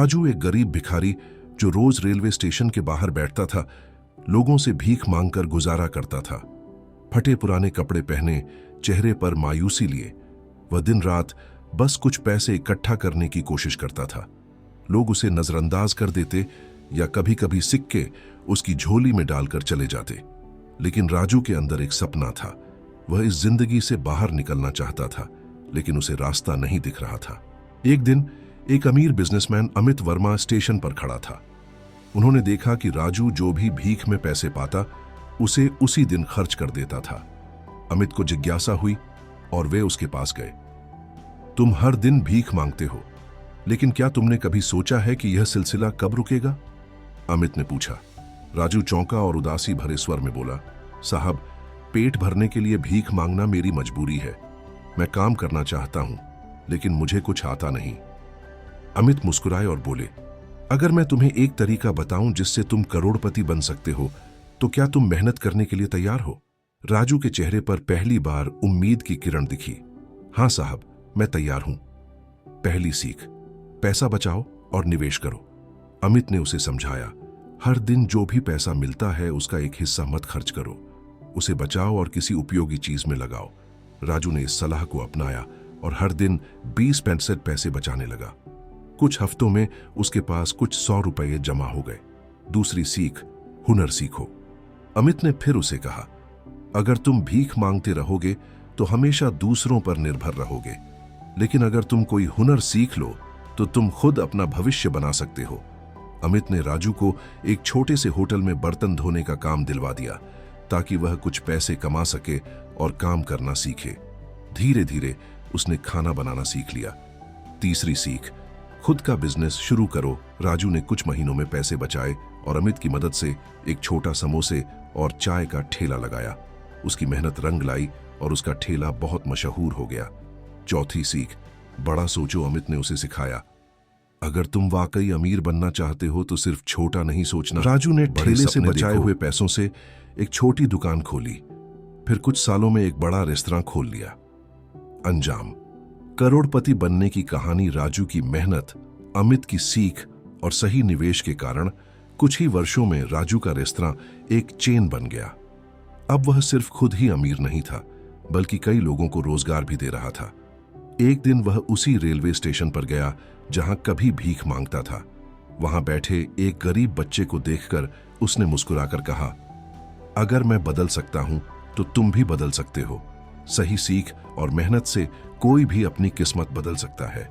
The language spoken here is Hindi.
राजू एक गरीब भिखारी जो रोज रेलवे स्टेशन के बाहर बैठता था, लोगों से भीख मांगकर गुजारा करता था। फटे पुराने कपड़े पहने, चेहरे पर मायूसी लिए, वह दिन रात बस कुछ पैसे इकट्ठा करने की कोशिश करता था। लोग उसे नजरअंदाज कर देते या कभी कभी सिक्के उसकी झोली में डालकर चले जाते, लेकिन राजू के अंदर एक सपना था। वह इस जिंदगी से बाहर निकलना चाहता था, लेकिन उसे रास्ता नहीं दिख रहा था। एक दिन एक अमीर बिजनेसमैन अमित वर्मा स्टेशन पर खड़ा था। उन्होंने देखा कि राजू जो भी भीख में पैसे पाता उसे उसी दिन खर्च कर देता था। अमित को जिज्ञासा हुई और वे उसके पास गए। तुम हर दिन भीख मांगते हो, लेकिन क्या तुमने कभी सोचा है कि यह सिलसिला कब रुकेगा? अमित ने पूछा। राजू चौंका और उदासी भरे स्वर में बोला, साहब, पेट भरने के लिए भीख मांगना मेरी मजबूरी है। मैं काम करना चाहता हूं, लेकिन मुझे कुछ आता नहीं। अमित मुस्कुराए और बोले, अगर मैं तुम्हें एक तरीका बताऊं जिससे तुम करोड़पति बन सकते हो, तो क्या तुम मेहनत करने के लिए तैयार हो? राजू के चेहरे पर पहली बार उम्मीद की किरण दिखी। हां साहब, मैं तैयार हूं। पहली सीख, पैसा बचाओ और निवेश करो। अमित ने उसे समझाया, हर दिन जो भी पैसा मिलता है उसका एक हिस्सा मत खर्च करो, उसे बचाओ और किसी उपयोगी चीज में लगाओ। राजू ने इस सलाह को अपनाया और हर दिन 20 पैसे बचाने लगा। कुछ हफ्तों में उसके पास कुछ 100 रुपये जमा हो गए। दूसरी सीख, हुनर सीखो। अमित ने फिर उसे कहा, अगर तुम भीख मांगते रहोगे तो हमेशा दूसरों पर निर्भर रहोगे, लेकिन अगर तुम कोई हुनर सीख लो तो तुम खुद अपना भविष्य बना सकते हो। अमित ने राजू को एक छोटे से होटल में बर्तन धोने का काम दिलवा दिया, ताकि वह कुछ पैसे कमा सके और काम करना सीखे। धीरे धीरे उसने खाना बनाना सीख लिया। तीसरी सीख, खुद का बिजनेस शुरू करो। राजू ने कुछ महीनों में पैसे बचाए और अमित की मदद से एक छोटा समोसे और चाय का ठेला लगाया। उसकी मेहनत रंग लाई और उसका ठेला बहुत मशहूर हो गया। चौथी सीख, बड़ा सोचो। अमित ने उसे सिखाया, अगर तुम वाकई अमीर बनना चाहते हो तो सिर्फ छोटा नहीं सोचना। राजू ने ठेले से बचाए हुए पैसों से एक छोटी दुकान खोली, फिर कुछ सालों में एक बड़ा रेस्तरां खोल लिया। अंजाम, करोड़पति बनने की कहानी। राजू की मेहनत, अमित की सीख और सही निवेश के कारण कुछ ही वर्षों में राजू का रेस्तरां एक चेन बन गया। अब वह सिर्फ खुद ही अमीर नहीं था, बल्कि कई लोगों को रोजगार भी दे रहा था। एक दिन वह उसी रेलवे स्टेशन पर गया जहां कभी भीख मांगता था। वहां बैठे एक गरीब बच्चे को देखकर उसने मुस्कुराकर कहा, अगर मैं बदल सकता हूं तो तुम भी बदल सकते हो। सही सीख और मेहनत से कोई भी अपनी किस्मत बदल सकता है।